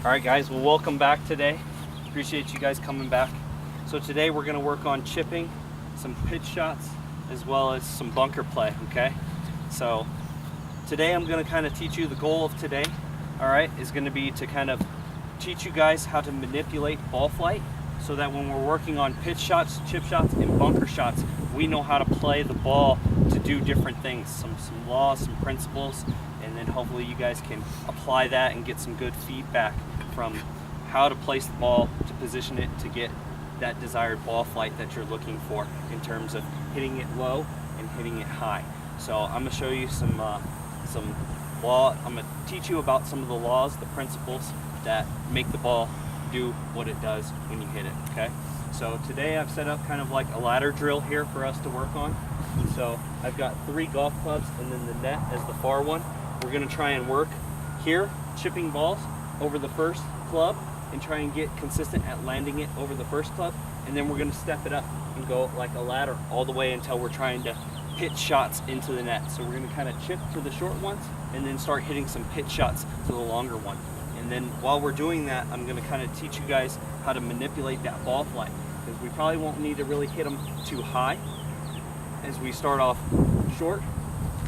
All right, guys, well, welcome back today. Appreciate you guys coming back. So today we're gonna work on chipping, some pitch shots, as well as some bunker play, okay? So today I'm gonna kind of teach you the goal of today, all right, is gonna be to kind of teach you guys how to manipulate ball flight so that when we're working on pitch shots, chip shots, and bunker shots, we know how to play the ball to do different things, some laws, some principles, and then hopefully you guys can apply that and get some good feedback from how to place the ball, to position it to get that desired ball flight that you're looking for in terms of hitting it low and hitting it high. So I'm gonna show you some law. I'm gonna teach you about some of the laws, the principles that make the ball do what it does when you hit it, okay? So today I've set up kind of like a ladder drill here for us to work on. And so I've got 3 golf clubs and then the net as the far one. We're gonna try and work here, chipping balls over the first club and try and get consistent at landing it over the first club. And then we're gonna step it up and go like a ladder all the way until we're trying to pitch shots into the net. So we're gonna kind of chip to the short ones and then start hitting some pitch shots to the longer one. And then while we're doing that, I'm gonna kind of teach you guys how to manipulate that ball flight, because we probably won't need to really hit them too high. As we start off short,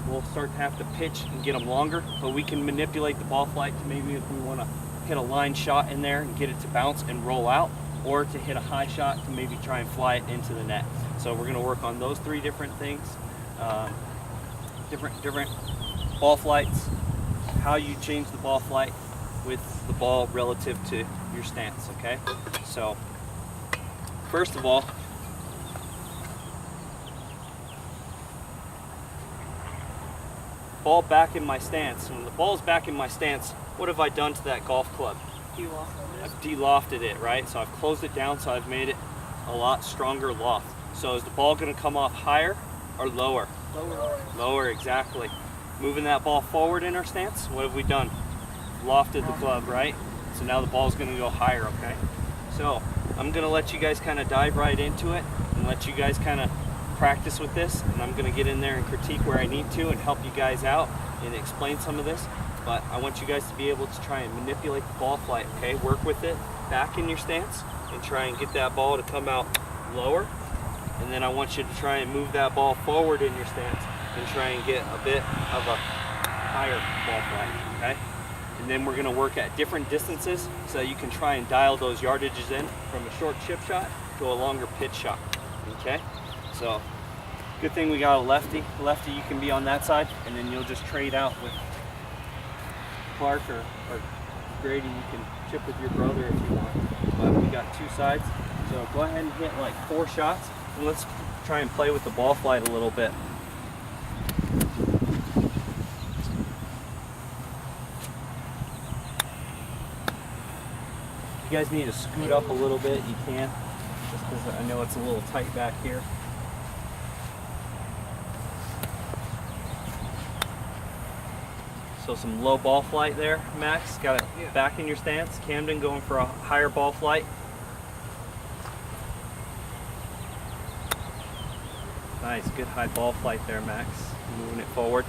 we'll start to have to pitch and get them longer, but we can manipulate the ball flight to maybe if we want to hit a line shot in there and get it to bounce and roll out, or to hit a high shot to maybe try and fly it into the net. So we're going to work on those 3 different things, different ball flights, how you change the ball flight with the ball relative to your stance, okay? So first of all, ball back in my stance. When the ball's back in my stance, what have I done to that golf club? I've de-lofted it, right? So I've closed it down, so I've made it a lot stronger loft. So is the ball gonna come off higher or lower? Lower. Lower, exactly. Moving that ball forward in our stance, what have we done? Lofted the club, right? So now the ball's gonna go higher, okay? So I'm gonna let you guys kind of dive right into it and let you guys kind of practice with this, and I'm going to get in there and critique where I need to and help you guys out and explain some of this. But I want you guys to be able to try and manipulate the ball flight, okay? Work with it back in your stance and try and get that ball to come out lower. And then I want you to try and move that ball forward in your stance and try and get a bit of a higher ball flight, okay? And then we're going to work at different distances so that you can try and dial those yardages in from a short chip shot to a longer pitch shot, okay? So, good thing we got a lefty. Lefty, you can be on that side, and then you'll just trade out with Clark or Grady. You can chip with your brother if you want. But we got 2 sides. So go ahead and hit like 4 shots, and let's try and play with the ball flight a little bit. If you guys need to scoot up a little bit, you can. Just because I know it's a little tight back here. So some low ball flight there, Max. Got it back in your stance. Camden going for a higher ball flight. Nice, good high ball flight there, Max. Moving it forward.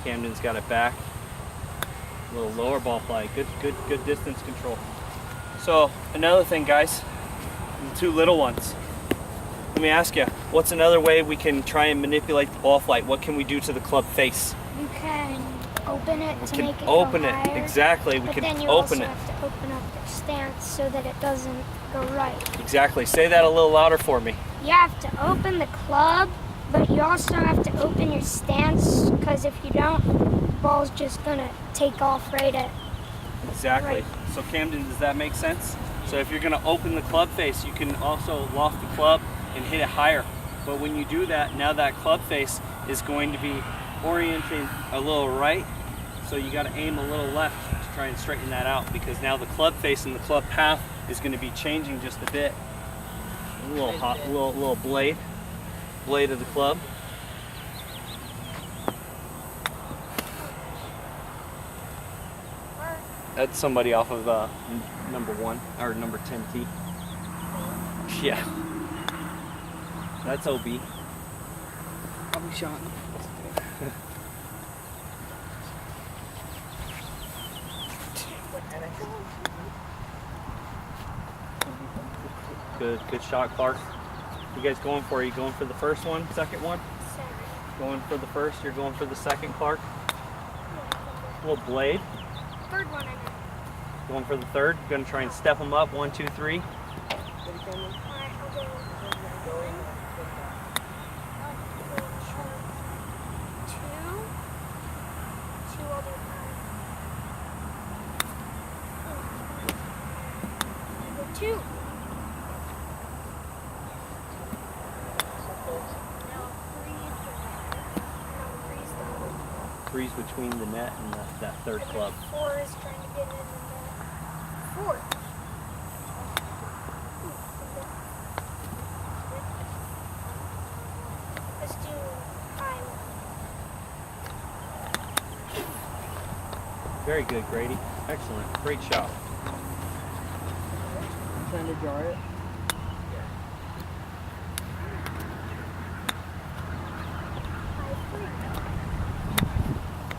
Camden's got it back. A little lower ball flight. Good distance control. So another thing, guys, the 2 little ones. Let me ask you, what's another way we can try and manipulate the ball flight? What can we do to the club face? You can open it We to can make it open go it, higher, exactly. We but can then you open also it. have to open up the stance so that it doesn't go right. Exactly. Say that a little louder for me. You have to open the club, but you also have to open your stance, because if you don't, the ball's just gonna take off right at. Exactly. Right. So Camden, does that make sense? So if you're going to open the club face, you can also loft the club and hit it higher. But when you do that, now that club face is going to be orienting a little right. So you got to aim a little left to try and straighten that out, because now the club face and the club path is going to be changing just a bit. A little blade of the club. That's somebody off of number 1 or number 10 tee. Yeah. That's OB. I'll be shot. What the heck? Good shot, Clark. You guys going for it? You going for the first one, second one? Going for the first, you're going for the second, Clark? Little blade. Third one I meant. Going for the third. You're gonna try and step them up. 1, 2, 3. Alright, I'll go 1. I'll go 2. 2, I'll do 5. I'll go 2. Now 3 is the 3's between the net and that third club. 4 is trying to get in the net. 4. Let's do 5. Very good, Grady. Excellent. Great shot. Trying to draw it.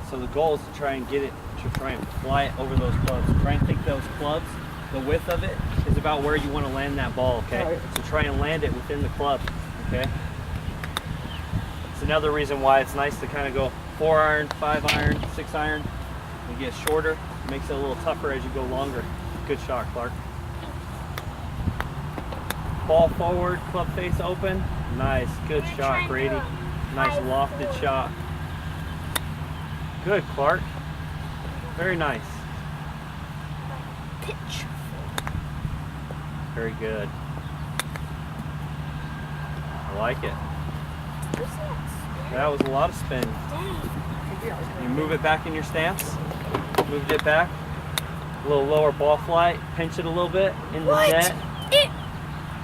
So the goal is to try and get it, to try and fly it over those clubs. Try and think those clubs, the width of it is about where you want to land that ball, okay? Right. So try and land it within the club, okay? It's another reason why it's nice to kind of go 4 iron, 5 iron, 6 iron. You get shorter, it makes it a little tougher as you go longer. Good shot, Clark. Ball forward, club face open. Nice, good I'm gonna try shot, and Grady. do a Nice 5 lofted forward. shot. Good, Clark. Very nice. Pitch. Very good. I like it. Who's that? That was a lot of spin. Dang. You move it back in your stance. Moved it back. A little lower ball flight. Pinch it a little bit in the What? net. It.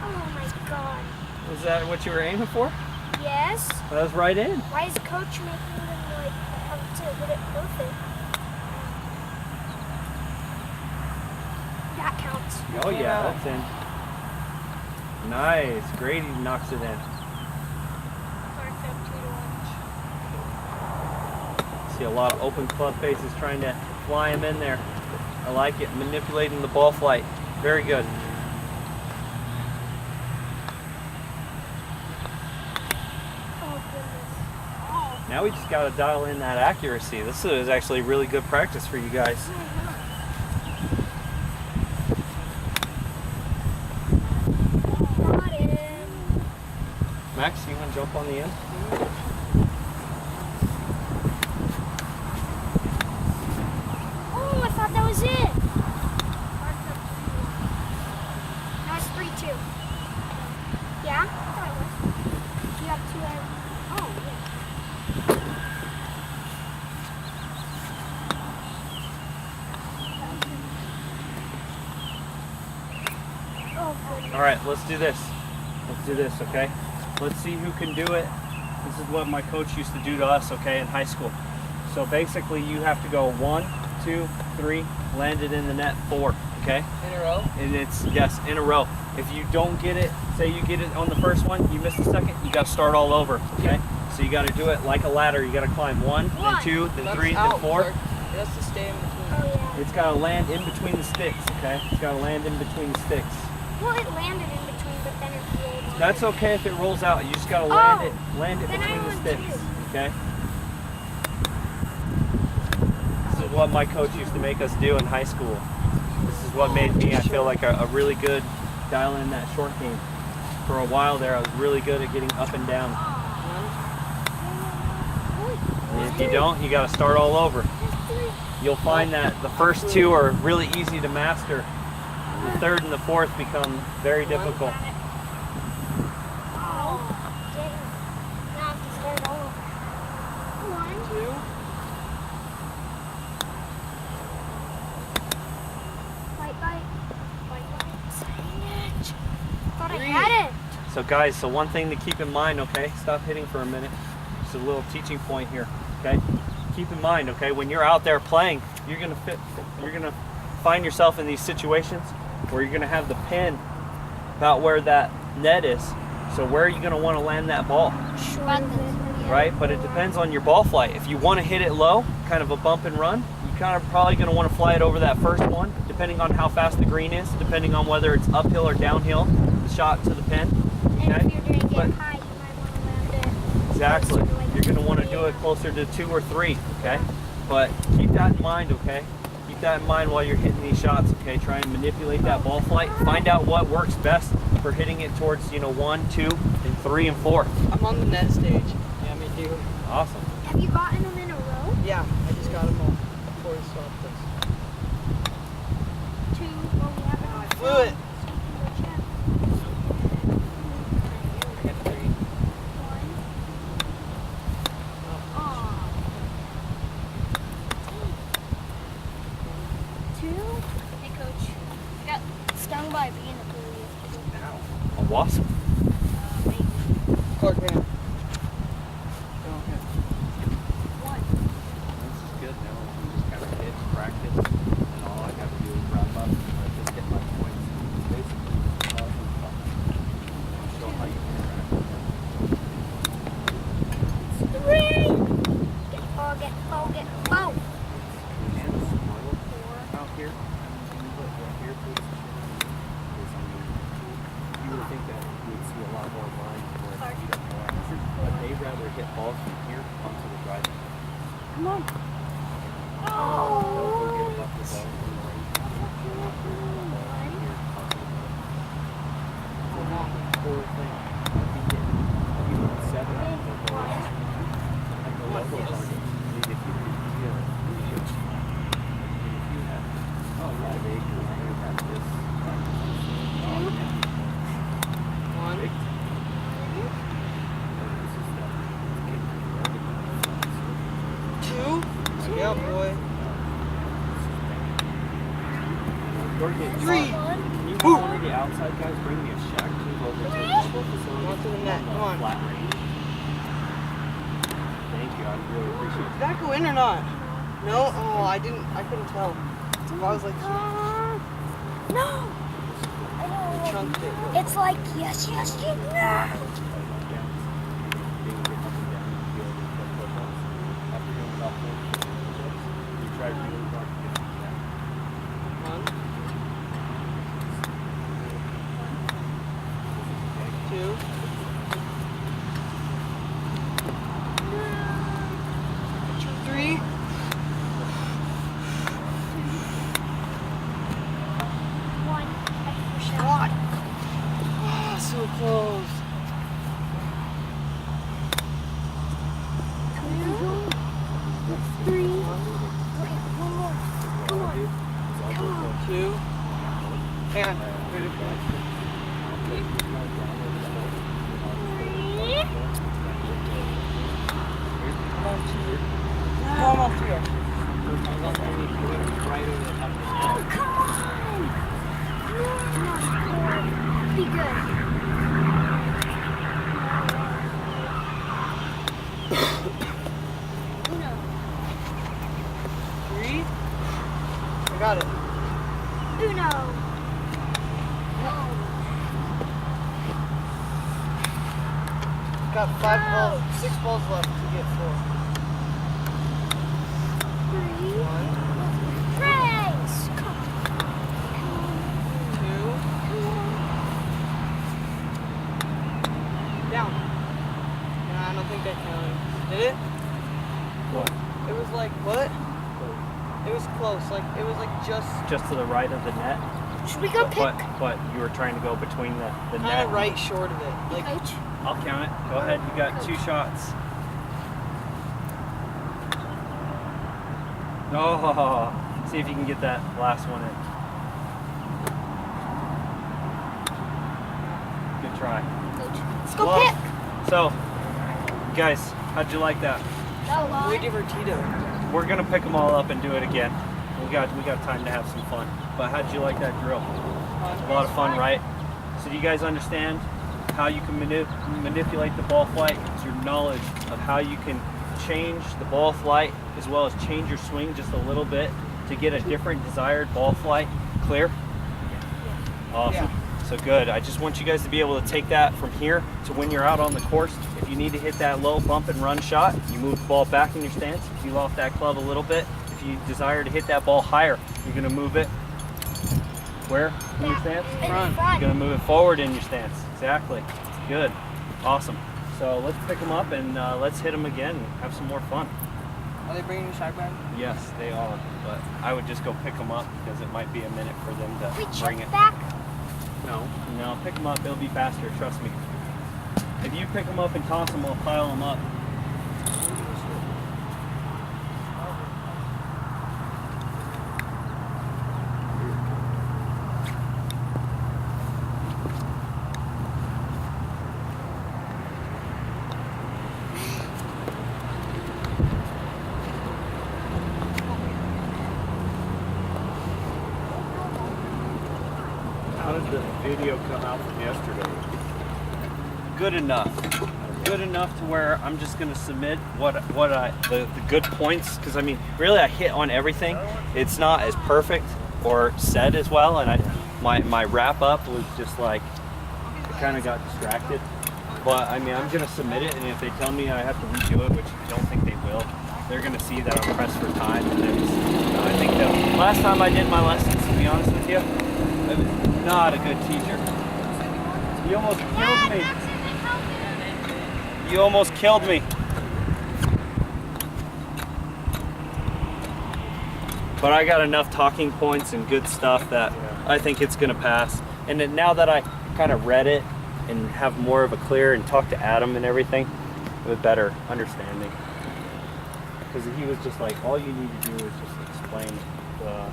Oh my god. Was that what you were aiming for? Yes. That was right in. Why is coach making them like have to hit it perfect? That counts. Oh yeah, that's in. Nice. Grady knocks it in. Clark's up 2-1. See a lot of open club faces trying to fly him in there. I like it. Manipulating the ball flight. Very good. Oh goodness. Oh. Now we just got to dial in that accuracy. This is actually really good practice for you guys. Got him. Max, you want to jump on the end? Oh, I thought that was it. Clark's up 3-1. No, it's 3-2. Yeah? I thought it was. You have 2 out. Oh, yeah. Oh, goodness. All right, let's do this. Let's do this, okay? Let's see who can do it. This is what my coach used to do to us, okay, in high school. So basically, you have to go 1, 2, 3, land it in the net, 4, okay? In a row? And it's, yes, in a row. If you don't get it, say you get it on the first one, you miss the second, you got to start all over, okay? So you got to do it like a ladder. You got to climb 1, then One. 2, then That's 3, out, then 4. Clark. It has to stay in between. Oh, yeah. It's got to land in between the sticks, okay? It's got to land in between the sticks. Well, it landed in between, but then it rolled on. That's okay if it rolls out. You just gotta land it Then I between the won sticks. too. Okay. This is what my coach used to make us do in high school. This is what made me, I feel like, a really good dial in that short game. For a while there, I was really good at getting up and down. And if you don't, you gotta start all over. You'll find that the first 2 are really easy to master. The third and the fourth become very difficult. Oh, dang. Now I have to start all over. 1, 2. Bite, bite. Bite, bite. Dang it. Thought I had it. So guys, so one thing to keep in mind, okay? Stop hitting for a minute. Just a little teaching point here, okay? Keep in mind, okay, when you're out there playing, you're gonna find yourself in these situations where you're gonna have the pin about where that net is. So where are you gonna want to land that ball, Short of it. right? But it depends on your ball flight. If you want to hit it low, kind of a bump and run, you kind of probably going to want to fly it over that first one, depending on how fast the green is, depending on whether it's uphill or downhill, the shot to the pin. And Okay? if you're doing it But- high, you might want to land it. Exactly. closer to, like, You're going to want to do it closer to 2 or 3, okay? But keep that in mind, okay? Keep that in mind while you're hitting these shots, okay? Try and manipulate that ball flight. Find out what works best for hitting it towards, 1, 2, and 3 and 4. I'm on the net stage. Yeah, me too. Awesome. Have you gotten them in a row? Yeah, I just got them all before we stopped this. 2. Well, we haven't on Flew film, it. so you can go check. I got 3. 1. Aw. 2. Hey, coach. I got stung by a bee in the pool yesterday. A wasp. Maybe. Clark hand. Go ahead. 1. This is good. Now we can just kind of hit, practice, and all I got to do is wrap up and just get my points. Basically, show how you interact. 3. Get ball, get ball, get ball. And swirl out here. And you look right here, please. Because, you would think that you would see a lot more lines where it's beat up more. But they rather hit balls from here onto the driving. Come on. Don't Oh. forget about the ball. Whole thing. You hit 7 of the balls. At the level of our game, if you have, oh yeah, they have this. 1. Big. This is the 2. Yeah, boy. Three. Can you have one of the outside guys bring me a shack tube over to the bubble facility? Go to the net. Come on. Flat range. Thank you. I really appreciate Did that go in or not? No? Oh, I couldn't tell. I was like, No. I know. chunked it. It's like yes, yes, yes, no. Being a bit up and down the field and put push-ups. After doing about 4 push-ups, you try really hard to get them down. 1. 2. 3. 1. Extra shot. God. Ah, so close. 2. 3. Okay, one more. Come on. Come on. 2. Hang on. 3. I'm almost here. Oh, come on. Be good. Uno. 3. I got it. Uno. Got 5 balls, 6 balls left to get 4. 3. 1, Race. 2. Down. Nah, I don't think that counted. Did it? What? It was like, what? It was close. Like, it was like just Just to the right of the net. Should we go pick? But you were trying to go between the kind net. of right short of it. Like, Coach. I'll count it. Go ahead. You got 2 shots. Oh, see if you can get that last one in. Good try. Coach. Let's go Well, pick. So, guys, how'd you like that? muy divertido. We're gonna pick them all up and do it again. We got time to have some fun. But how'd you like that drill? A lot of fun, right? So do you guys understand how you can manipulate the ball flight? It's your knowledge of how you can change the ball flight as well as change your swing just a little bit to get a different desired ball flight. Clear? Awesome. So good. I just want you guys to be able to take that from here to when you're out on the course. If you need to hit that low bump and run shot, you move the ball back in your stance, peel off that club a little bit. If if you desire to hit that ball higher, you're going to move it where in your stance? In Front. front. You're going to move it forward in your stance. Exactly. Good. Awesome. So let's pick them up and let's hit them again and have some more fun. Are they bringing the shag bag? Yes, they are. But I would just go pick them up because it might be a minute for them to We bring chip it. back. No, pick them up. It'll be faster. Trust me. If you pick them up and toss them, we'll pile them up. How did the video come out from yesterday? Good enough. Good enough to where I'm just gonna submit the good points, because I mean really I hit on everything. It's not as perfect or said as well, and my wrap up was just like I kind of got distracted. But I mean I'm gonna submit it, and if they tell me I have to redo it, which I don't think they will, they're gonna see that I'm pressed for time. And I think that last time I did my lessons, to be honest with you, I was not a good teacher. You almost killed me. You almost killed me. But I got enough talking points and good stuff that I think it's gonna pass. And then now that I kind of read it and have more of a clear and talk to Adam and everything, with better understanding. Because he was just like, all you need to do is just explain the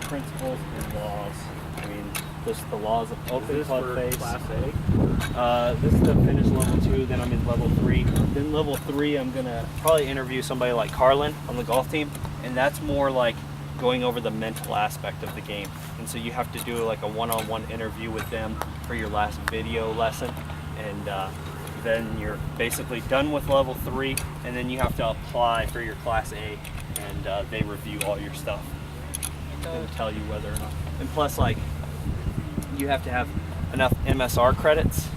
principles and laws. I mean, just the laws of open club face. Class A? This is to finish level 2, then I'm in level 3. Then level 3, I'm gonna probably interview somebody like Carlin on the golf team, and that's more like going over the mental aspect of the game. And so you have to do like a one-on-one interview with them for your last video lesson, and then you're basically done with level 3, and then you have to apply for your class A, and they review all your stuff and tell you whether or not. And plus, like, you have to have enough MSR credits,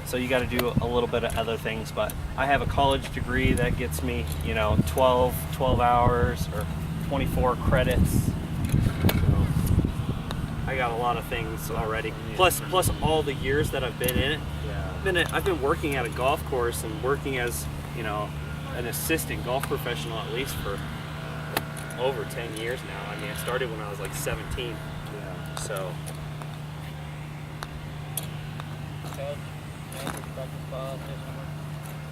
so you got to do a little bit of other things. But I have a college degree that gets me, 12 hours or 24 credits. So I got a lot of things already. Plus all the years that I've been in it. I've been working at a golf course and working as, an assistant golf professional at least for over 10 years now. I mean, I started when I was like 17. Yeah. So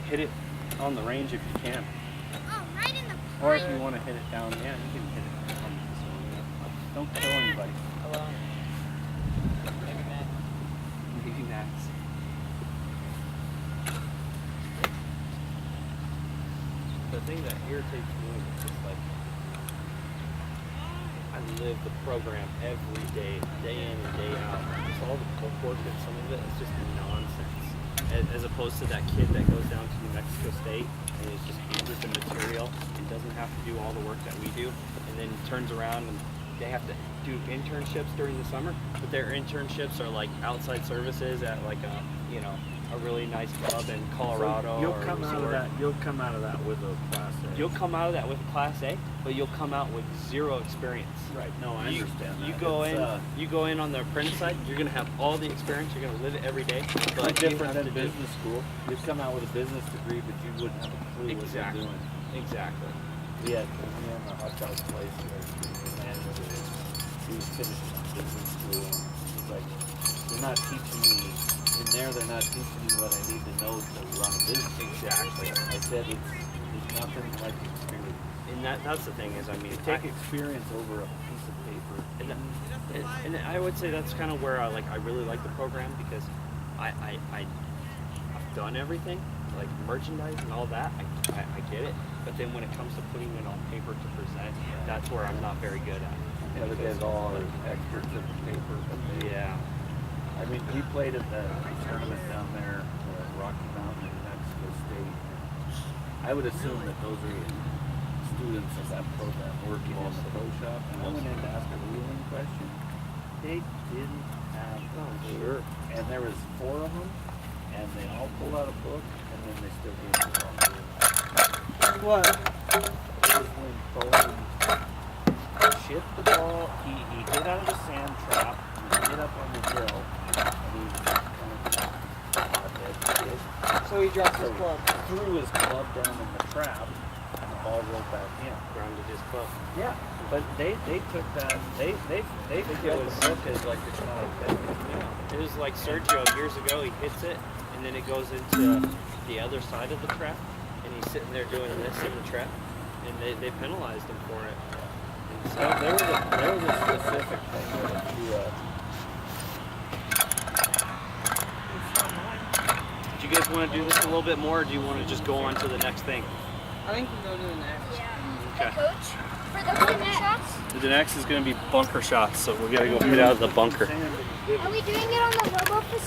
hit it on the range if you can. Oh, right in the Or if you want to hit it down, yeah, you can hit it on this one. Don't kill anybody. Hello. Maybe Matt. Maybe Max. The thing that irritates me is just like I live the program every day, day in and day out. Just all the book work and some of it is just nonsense. As opposed to that kid that goes down to New Mexico State and is just handed the material and doesn't have to do all the work that we do, and then turns around and they have to do internships during the summer, but their internships are like outside services at like a really nice club in Colorado. You'll or come out of resort. that. You'll come out of that with a class A. You'll come out of that with a class A, but you'll come out with zero experience. Right. No, I You- understand that. You go It's, in. You go in on the apprentice side. You're gonna have all the experience. You're gonna live it every day. no But you different have than to do- business school. You'd come out with a business degree, but you wouldn't have a clue Exactly. what you're doing. Exactly. We had a hot dog place where the manager he was finishing up business school, and he's like, "They're not teaching me in there. They're not teaching me what I need to know to run a business." Exactly. I said, "It's nothing like experience. And that's the thing is, I mean, You take experience over a piece of paper." and I would say that's kind of where I really like the program, because I've done everything, like merchandise and all that. I get it, but then when it comes to putting it on paper to present, that's where I'm not very good at. The other guys all are experts at the paper, but they, Yeah. I mean, he played at the tournament down there, Rocky Mountain in New Mexico State. I would assume that those are students of that program working in the pro shop. And I went in to ask a ruling question. They didn't have Sure. and there was 4 of them, and they all pulled out a book, and then they still gave me the wrong ruling. What? It was when Bowen chipped the ball. He hit out of the sand trap. He hit up on the hill, and he So he dropped his club. threw his club down in the trap, and the ball rolled back in. Grounded his club. Yeah, but they took that. They read the book as like it's not effective. Yeah. It was like Sergio years ago. He hits it, and then it goes into the other side of the trap, and he's sitting there doing this in the trap, and they penalized him for it. And so, There was a specific thing that do you guys want to do this a little bit more, or do you want to just go on to the next thing? I think we go to the next. Yeah. Okay. Hey, coach, for the bunker shots, The next is going to be bunker shots, so we got to go hit out of the bunker. are we doing it on the robo facility?